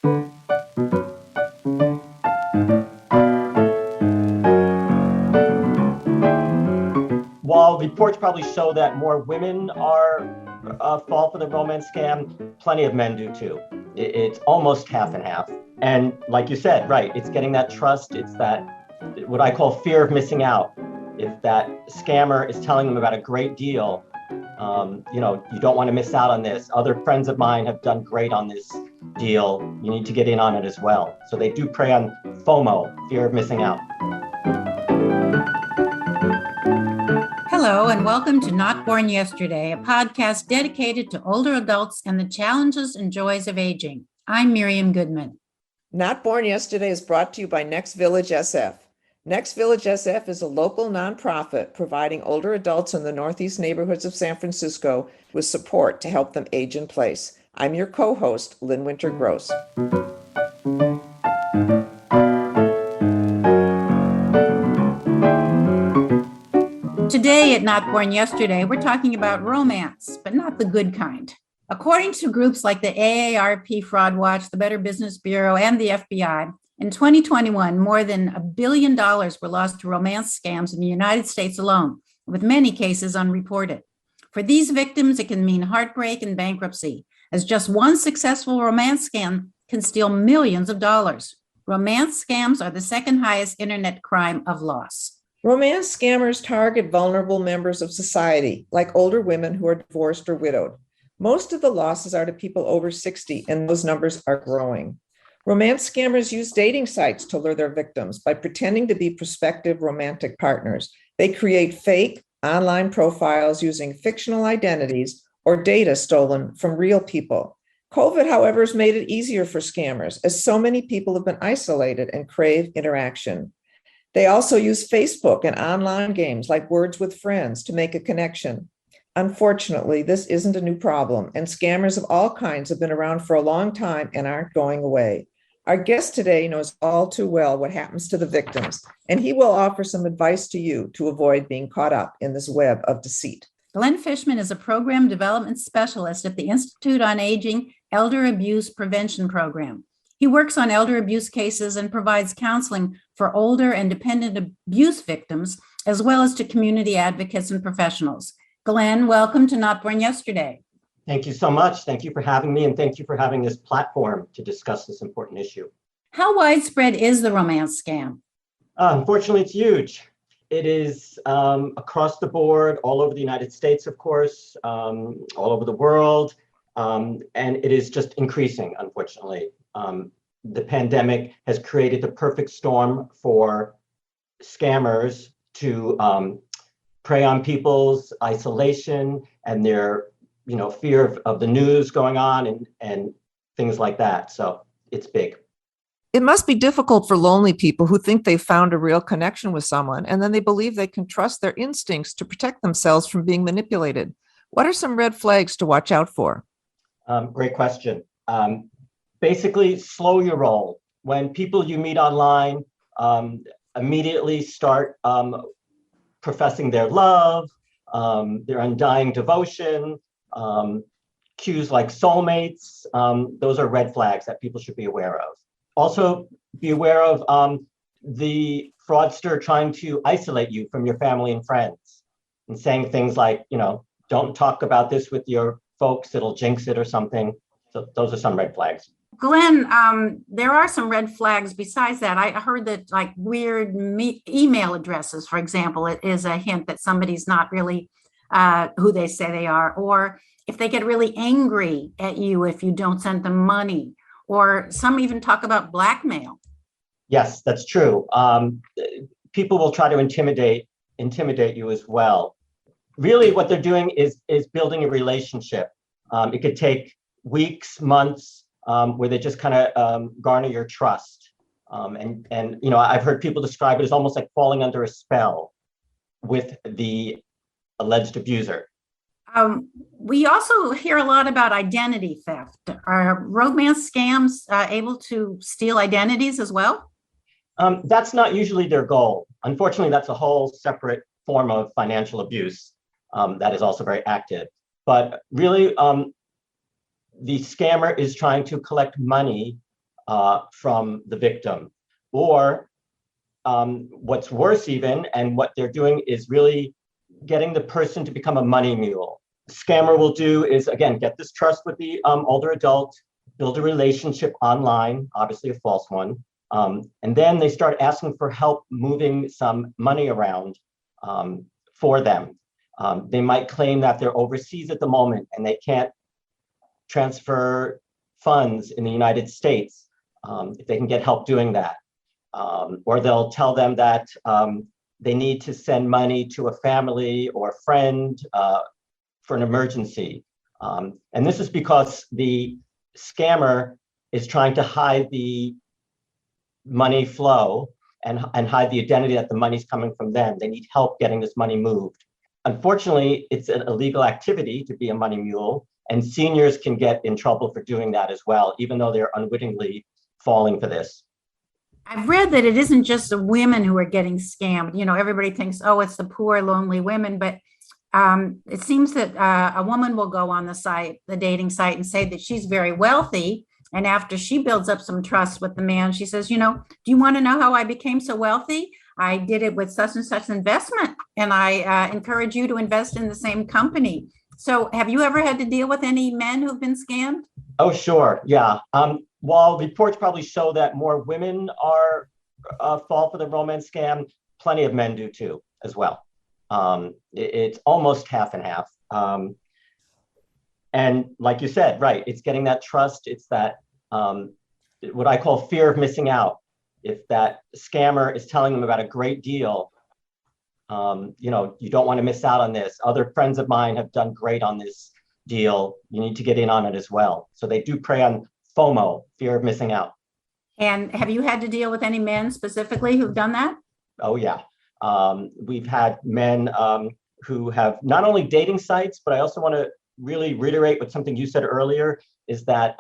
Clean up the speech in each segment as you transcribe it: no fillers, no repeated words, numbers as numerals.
While reports probably show that more women are fall for the romance scam, plenty of men do too. It's almost half and half. And like you said, right, it's getting that trust. It's that what I call fear of missing out. If that scammer is telling them about a great deal, you don't want to miss out on this. Other friends of mine have done great on this deal. You need to get in on it as well. So they do prey on FOMO, fear of missing out. Hello, and welcome to Not Born Yesterday, a podcast dedicated to older adults and the challenges and joys of aging. I'm Miriam Goodman. Not Born Yesterday is brought to you by Next Village SF. Next Village SF is a local nonprofit providing older adults in the northeast neighborhoods of San Francisco with support to help them age in place. I'm your co-host, Lynn Winter Gross. Today at Not Born Yesterday, we're talking about romance, but not the good kind. According to groups like the AARP Fraud Watch, the Better Business Bureau, and the FBI, in 2021, more than $1 billion were lost to romance scams in the United States alone, with many cases unreported. For these victims, it can mean heartbreak and bankruptcy, as just one successful romance scam can steal millions of dollars. Romance scams are the second highest internet crime of loss. Romance scammers target vulnerable members of society, like older women who are divorced or widowed. Most of the losses are to people over 60, and those numbers are growing. Romance scammers use dating sites to lure their victims by pretending to be prospective romantic partners. They create fake online profiles using fictional identities or data stolen from real people. COVID, however, has made it easier for scammers, as so many people have been isolated and crave interaction. They also use Facebook and online games like Words with Friends to make a connection. Unfortunately, this isn't a new problem, and scammers of all kinds have been around for a long time and aren't going away. Our guest today knows all too well what happens to the victims, and he will offer some advice to you to avoid being caught up in this web of deceit. Glenn Fishman is a program development specialist at the Institute on Aging Elder Abuse Prevention Program. He works on elder abuse cases and provides counseling for older and dependent abuse victims, as well as to community advocates and professionals. Glenn, welcome to Not Born Yesterday. Thank you so much. Thank you for having me, and thank you for having this platform to discuss this important issue. How widespread is the romance scam? Unfortunately, it's huge. It is across the board, all over the United States, of course, all over the world, and it is just increasing, unfortunately. The pandemic has created the perfect storm for scammers to prey on people's isolation and their fear of the news going on and things like that. So it's big. It must be difficult for lonely people who think they've found a real connection with someone, and then they believe they can trust their instincts to protect themselves from being manipulated. What are some red flags to watch out for? Great question. Basically, slow your roll. When people you meet online immediately start professing their love, their undying devotion, cues like soulmates, those are red flags that people should be aware of. Also, be aware of the fraudster trying to isolate you from your family and friends and saying things like, don't talk about this with your folks, it'll jinx it or something. So those are some red flags. Glenn, there are some red flags besides that. I heard that like weird email addresses, for example, it is a hint that somebody's not really who they say they are, or if they get really angry at you if you don't send them money, or some even talk about blackmail. Yes, that's true. People will try to intimidate you as well. Really, what they're doing is building a relationship. It could take weeks, months, where they just kind of garner your trust. And I've heard people describe it as almost like falling under a spell with the alleged abuser. We also hear a lot about identity theft. Are romance scams able to steal identities as well? That's not usually their goal. Unfortunately, that's a whole separate form of financial abuse that is also very active. But really, the scammer is trying to collect money from the victim. Or what's worse even, and what they're doing is really getting the person to become a money mule. The scammer will do is, again, get this trust with the older adult, build a relationship online, obviously a false one, and then they start asking for help moving some money around for them. They might claim that they're overseas at the moment and they can't transfer funds in the United States if they can get help doing that. Or they'll tell them that they need to send money to a family or a friend for an emergency. And this is because the scammer is trying to hide the money flow and hide the identity that the money's coming from them. They need help getting this money moved. Unfortunately, it's an illegal activity to be a money mule, and seniors can get in trouble for doing that as well, even though they're unwittingly falling for this. I've read that it isn't just the women who are getting scammed. You know, everybody thinks, oh, it's the poor, lonely women, but it seems that a woman will go on the site, the dating site, and say that she's very wealthy. And after she builds up some trust with the man, she says, you know, do you want to know how I became so wealthy? I did it with such and such investment, and I encourage you to invest in the same company. So have you ever had to deal with any men who've been scammed? Oh, sure. Yeah. While reports probably show that more women are fall for the romance scam, plenty of men do too, as well. It's almost half and half. And like you said, right, it's getting that trust. It's that what I call fear of missing out. If that scammer is telling them about a great deal, you know, you don't want to miss out on this. Other friends of mine have done great on this deal. You need to get in on it as well. So they do prey on FOMO, fear of missing out. And have you had to deal with any men specifically who've done that? Oh, yeah. We've had men who have not only dating sites, but I also want to really reiterate what something you said earlier, is that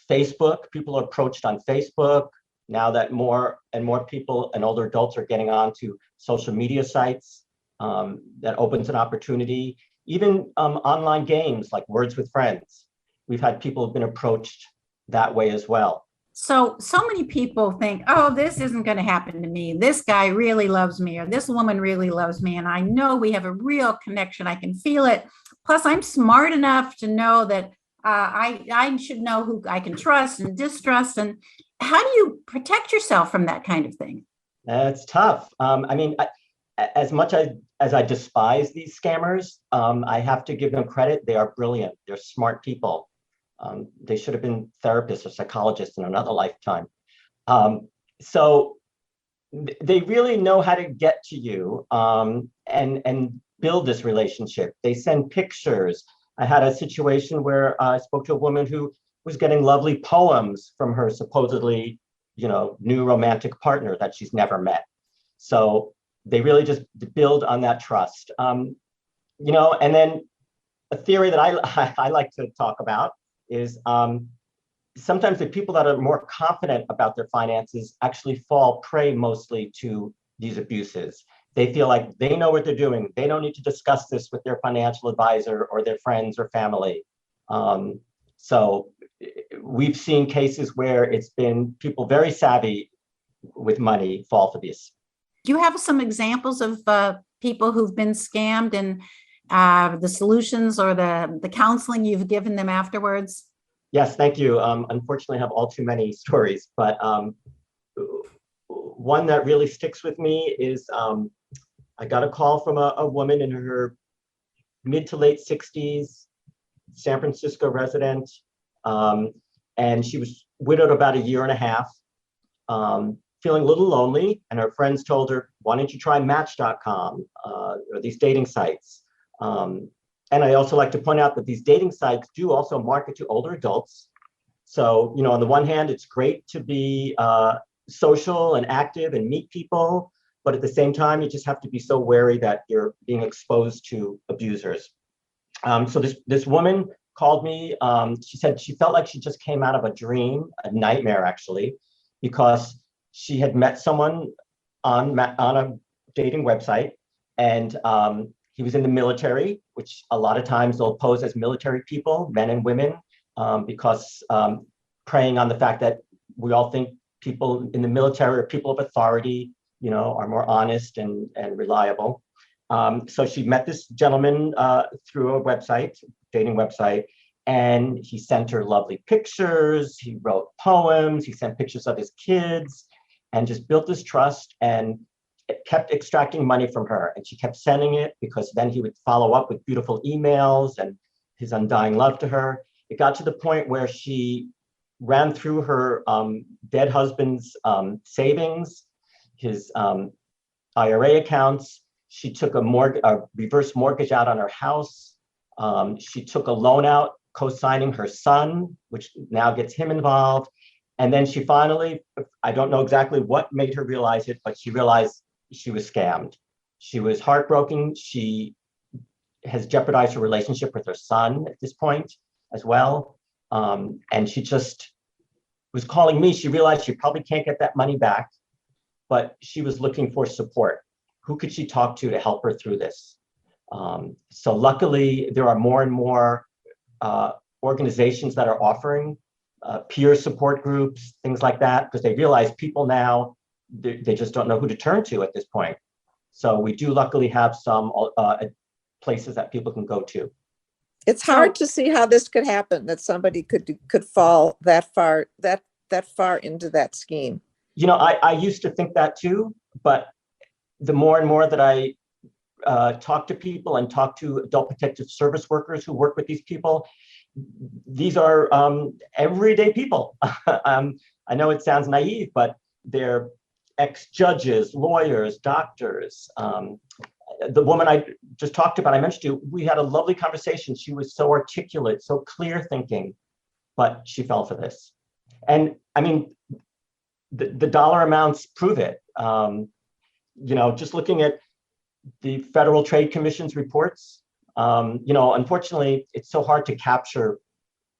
Facebook, people are approached on Facebook. Now that more and more people and older adults are getting onto social media sites, that opens an opportunity. Even online games like Words with Friends, we've had people have been approached that way as well. So many people think, oh, this isn't going to happen to me. This guy really loves me, or this woman really loves me. And I know we have a real connection. I can feel it. Plus, I'm smart enough to know that I should know who I can trust and distrust. And how do you protect yourself from that kind of thing? It's tough. I mean, as much as I despise these scammers, I have to give them credit. They are brilliant. They're smart people. They should have been therapists or psychologists in another lifetime. So they really know how to get to you and build this relationship. They send pictures. I had a situation where I spoke to a woman who was getting lovely poems from her supposedly, you know, new romantic partner that she's never met. So they really just build on that trust. You know, and then a theory that I like to talk about is sometimes the people that are more confident about their finances actually fall prey mostly to these abuses. They feel like they know what they're doing. They don't need to discuss this with their financial advisor or their friends or family. So we've seen cases where it's been people very savvy with money fall for this. Do you have some examples of people who've been scammed and the solutions or the counseling you've given them afterwards? Yes, thank you. Unfortunately, I have all too many stories, but one that really sticks with me is I got a call from a woman in her mid to late 60s, San Francisco resident, and she was widowed about a year and a half, feeling a little lonely, and her friends told her, why don't you try Match.com or these dating sites? And I also like to point out that these dating sites do also market to older adults. So, you know, on the one hand, it's great to be social and active and meet people, but at the same time, you just have to be so wary that you're being exposed to abusers. So this woman called me. She said she felt like she just came out of a dream, a nightmare actually, because she had met someone on a dating website, and he was in the military, which a lot of times they'll pose as military people, men and women, because preying on the fact that we all think people in the military or people of authority, are more honest and reliable. So she met this gentleman through a website, dating website, and he sent her lovely pictures. He wrote poems. He sent pictures of his kids and just built this trust and kept extracting money from her. And she kept sending it because then he would follow up with beautiful emails and his undying love to her. It got to the point where she ran through her dead husband's savings, his IRA accounts. She took a reverse mortgage out on her house. She took a loan out, co-signing her son, which now gets him involved. And then she finally, I don't know exactly what made her realize it, but she realized she was scammed. She was heartbroken. She has jeopardized her relationship with her son at this point as well. And she just was calling me. She realized she probably can't get that money back, but she was looking for support. Who could she talk to help her through this? So luckily, there are more and more organizations that are offering peer support groups, things like that, because they realize people now, they just don't know who to turn to at this point. So we do luckily have some places that people can go to. It's hard to see how this could happen, that somebody could fall that far into that scheme. I used to think that too, but the more and more that I talk to people and talk to adult protective service workers who work with these people, these are everyday people. I know it sounds naive, but they're ex-judges, lawyers, doctors. The woman I just talked about, I mentioned to you, we had a lovely conversation. She was so articulate, so clear thinking, but she fell for this. And I mean, the dollar amounts prove it. Just looking at the Federal Trade Commission's reports, unfortunately, it's so hard to capture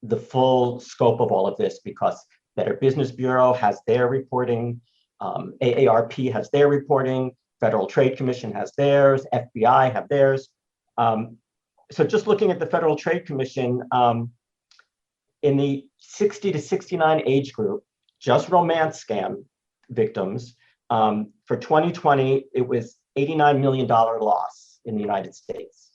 the full scope of all of this because Better Business Bureau has their reporting, AARP has their reporting, Federal Trade Commission has theirs, FBI have theirs. So just looking at the Federal Trade Commission, in the 60 to 69 age group, just romance scam victims, for 2020, it was $89 million loss in the United States.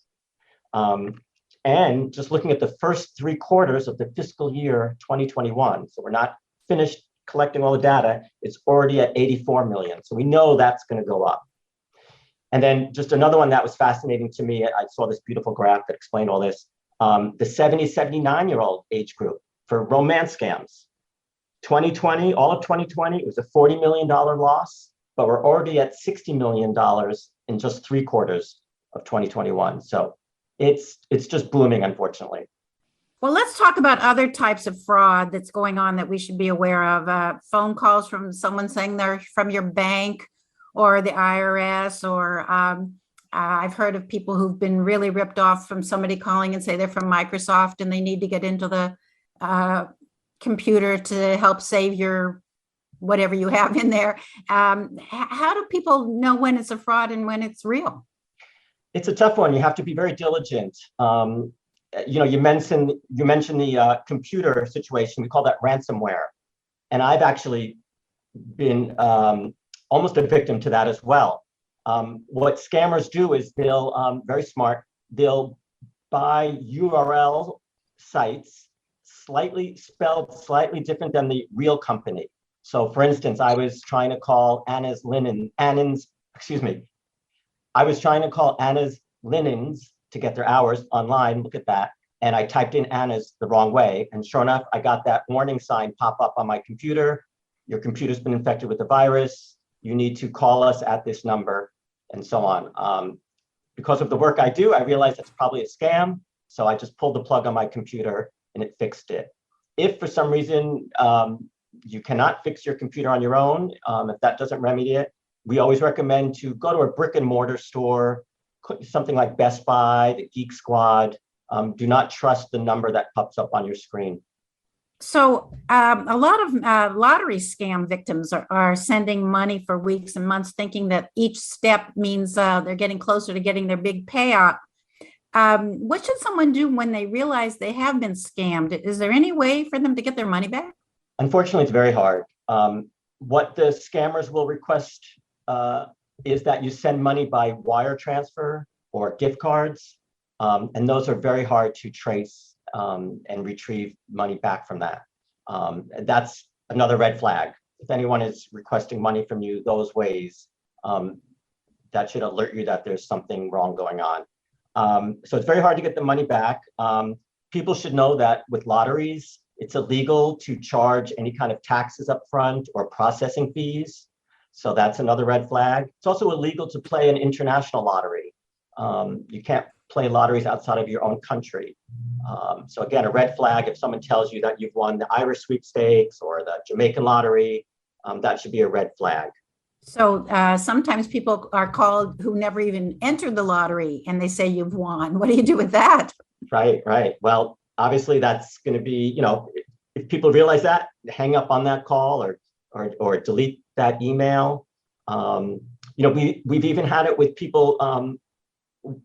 And just looking at the first 3 quarters of the fiscal year 2021, so we're not finished collecting all the data, it's already at 84 million. So we know that's going to go up. And then just another one that was fascinating to me, I saw this beautiful graph that explained all this, the 70, 79-year-old age group for romance scams. 2020, all of 2020, it was a $40 million loss, but we're already at $60 million in just 3 quarters of 2021. So it's just booming, unfortunately. Well, let's talk about other types of fraud that's going on that we should be aware of. Phone calls from someone saying they're from your bank or the IRS, or I've heard of people who've been really ripped off from somebody calling and say they're from Microsoft and they need to get into the computer to help save your whatever you have in there. How do people know when it's a fraud and when it's real? It's a tough one. You have to be very diligent. You mentioned the computer situation. We call that ransomware. And I've actually been almost a victim to that as well. What scammers do is they'll, very smart, they'll buy URL sites spelled slightly different than the real company. So for instance, I was trying to call Anna's Linens to get their hours online. Look at that. And I typed in Anna's the wrong way. And sure enough, I got that warning sign pop up on my computer. Your computer's been infected with the virus. You need to call us at this number, and so on. Because of the work I do, I realized it's probably a scam. So I just pulled the plug on my computer and it fixed it. If for some reason you cannot fix your computer on your own, if that doesn't remedy it, we always recommend to go to a brick and mortar store, something like Best Buy, the Geek Squad. Do not trust the number that pops up on your screen. So a lot of lottery scam victims are sending money for weeks and months, thinking that each step means they're getting closer to getting their big payout. What should someone do when they realize they have been scammed? Is there any way for them to get their money back? Unfortunately, it's very hard. What the scammers will request is that you send money by wire transfer or gift cards. And those are very hard to trace and retrieve money back from that. That's another red flag. If anyone is requesting money from you those ways, that should alert you that there's something wrong going on. So it's very hard to get the money back. People should know that with lotteries, it's illegal to charge any kind of taxes up front or processing fees. So that's another red flag. It's also illegal to play an international lottery. You can't play lotteries outside of your own country. So again, a red flag if someone tells you that you've won the Irish sweepstakes or the Jamaican lottery, that should be a red flag. So sometimes people are called who never even entered the lottery and they say you've won. What do you do with that? Right. Well, obviously that's going to be, if people realize that, hang up on that call or delete that email. We've even had it with people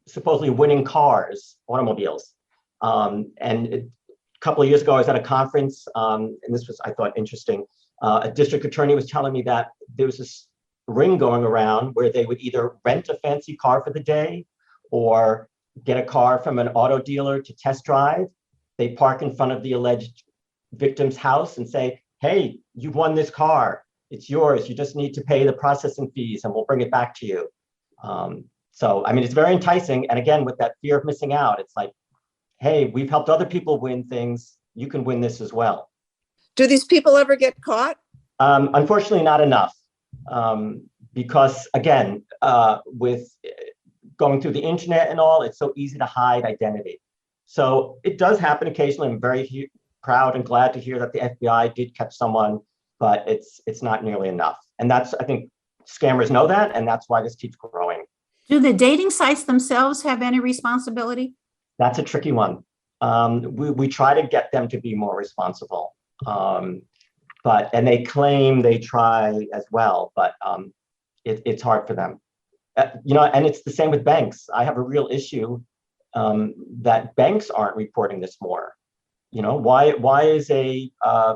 supposedly winning cars, automobiles. And a couple of years ago, I was at a conference, and this was, I thought, interesting. A district attorney was telling me that there was this ring going around where they would either rent a fancy car for the day or get a car from an auto dealer to test drive. They park in front of the alleged victim's house and say, hey, you've won this car. It's yours. You just need to pay the processing fees and we'll bring it back to you. So, I mean, it's very enticing. And again, with that fear of missing out, it's like, hey, we've helped other people win things. You can win this as well. Do these people ever get caught? Unfortunately, not enough. Because again, with going through the internet and all, it's so easy to hide identity. So it does happen occasionally. I'm very proud and glad to hear that the FBI did catch someone, but it's not nearly enough. And that's, I think scammers know that, and that's why this keeps growing. Do the dating sites themselves have any responsibility? That's a tricky one. We try to get them to be more responsible. And they claim they try as well, but it's hard for them. And it's the same with banks. I have a real issue that banks aren't reporting this more. Why is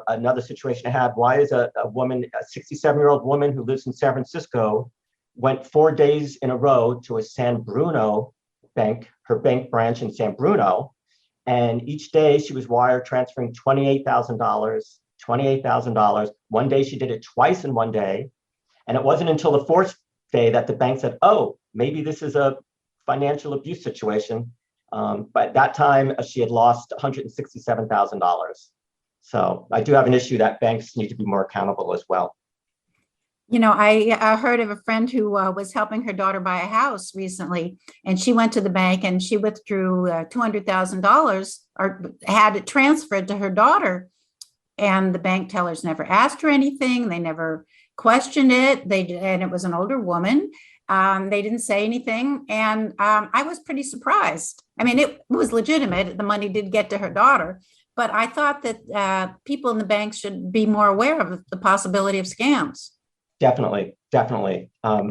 another situation I had? Why is a woman, a 67-year-old woman who lives in San Francisco, went 4 days in a row to a San Bruno bank, her bank branch in San Bruno, and each day she was wire transferring $28,000. One day she did it twice in one day. And it wasn't until the fourth day that the bank said, oh, maybe this is a financial abuse situation. But at that time, she had lost $167,000. So I do have an issue that banks need to be more accountable as well. I heard of a friend who was helping her daughter buy a house recently, and she went to the bank and she withdrew $200,000 or had it transferred to her daughter. And the bank tellers never asked her anything. They never questioned it. And it was an older woman. They didn't say anything. And I was pretty surprised. I mean, it was legitimate. The money did get to her daughter. But I thought that people in the banks should be more aware of the possibility of scams. Definitely.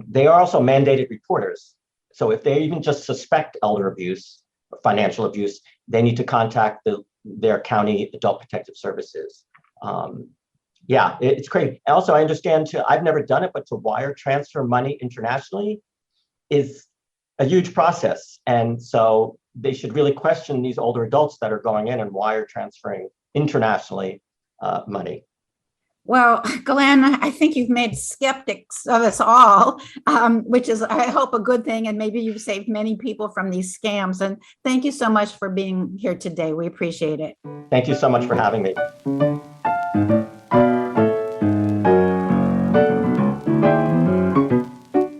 They are also mandated reporters. So if they even just suspect elder abuse, or financial abuse, they need to contact their county adult protective services. It's crazy. Also, I understand too, I've never done it, but to wire transfer money internationally is a huge process. And so they should really question these older adults that are going in and wire transferring internationally money. Well, Glenn, I think you've made skeptics of us all, which is, I hope, a good thing. And maybe you've saved many people from these scams. And thank you so much for being here today. We appreciate it. Thank you so much for having me.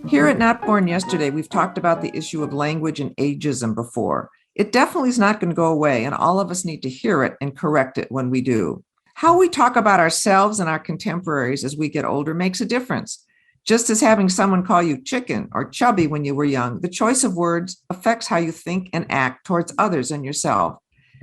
Here at Not Born Yesterday, we've talked about the issue of language and ageism before. It definitely is not going to go away, and all of us need to hear it and correct it when we do. How we talk about ourselves and our contemporaries as we get older makes a difference. Just as having someone call you chicken or chubby when you were young, the choice of words affects how you think and act towards others and yourself.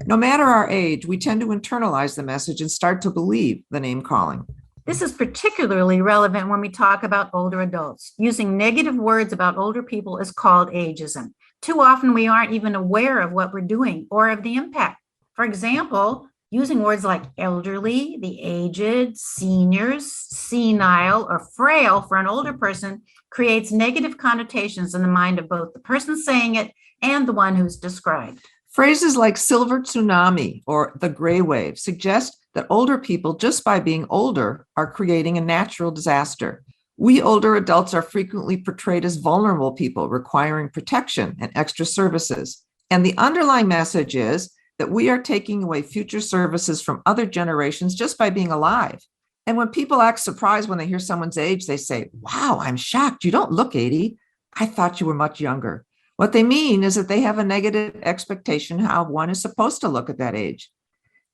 No matter our age, we tend to internalize the message and start to believe the name calling. This is particularly relevant when we talk about older adults. Using negative words about older people is called ageism. Too often we aren't even aware of what we're doing or of the impact. For example, Using words like elderly, the aged, seniors, senile, or frail for an older person creates negative connotations in the mind of both the person saying it and the one who's described. Phrases like silver tsunami or the gray wave suggest that older people, just by being older, are creating a natural disaster. We older adults are frequently portrayed as vulnerable people requiring protection and extra services. And the underlying message is that we are taking away future services from other generations just by being alive. And when people act surprised when they hear someone's age, they say, "Wow, I'm shocked. You don't look 80. I thought you were much younger." What they mean is that they have a negative expectation how one is supposed to look at that age.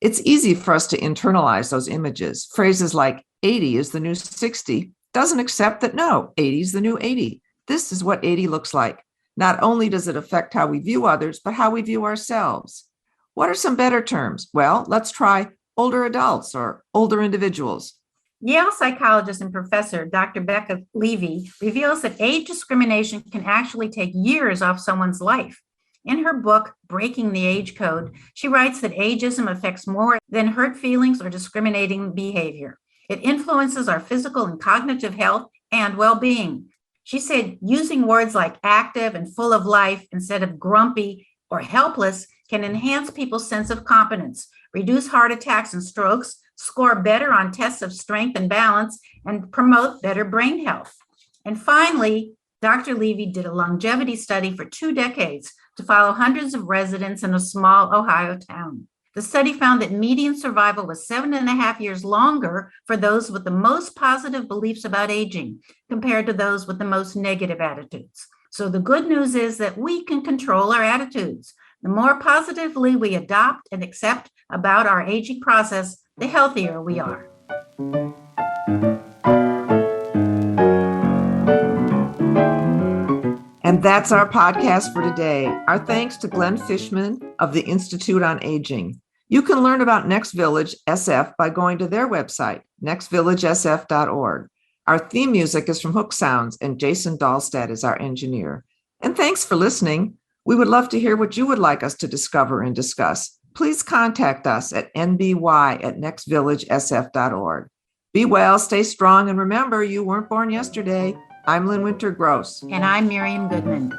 It's easy for us to internalize those images. Phrases like 80 is the new 60 doesn't accept that, no, 80 is the new 80. This is what 80 looks like. Not only does it affect how we view others, but how we view ourselves. What are some better terms? Well, let's try older adults or older individuals. Yale psychologist and professor Dr. Becca Levy reveals that age discrimination can actually take years off someone's life. In her book, Breaking the Age Code, she writes that ageism affects more than hurt feelings or discriminating behavior. It influences our physical and cognitive health and well-being. She said using words like active and full of life instead of grumpy or helpless can enhance people's sense of competence, reduce heart attacks and strokes, score better on tests of strength and balance, and promote better brain health. And finally, Dr. Levy did a longevity study for 2 decades to follow hundreds of residents in a small Ohio town. The study found that median survival was 7.5 years longer for those with the most positive beliefs about aging compared to those with the most negative attitudes. So the good news is that we can control our attitudes. The more positively we adopt and accept about our aging process, the healthier we are. And that's our podcast for today. Our thanks to Glenn Fishman of the Institute on Aging. You can learn about Next Village SF by going to their website, nextvillagesf.org. Our theme music is from Hook Sounds, and Jason Dahlstad is our engineer. And thanks for listening. We would love to hear what you would like us to discover and discuss. Please contact us at nby@nextvillagesf.org. Be well, stay strong, and remember, you weren't born yesterday. I'm Lynn Winter Gross. And I'm Miriam Goodman.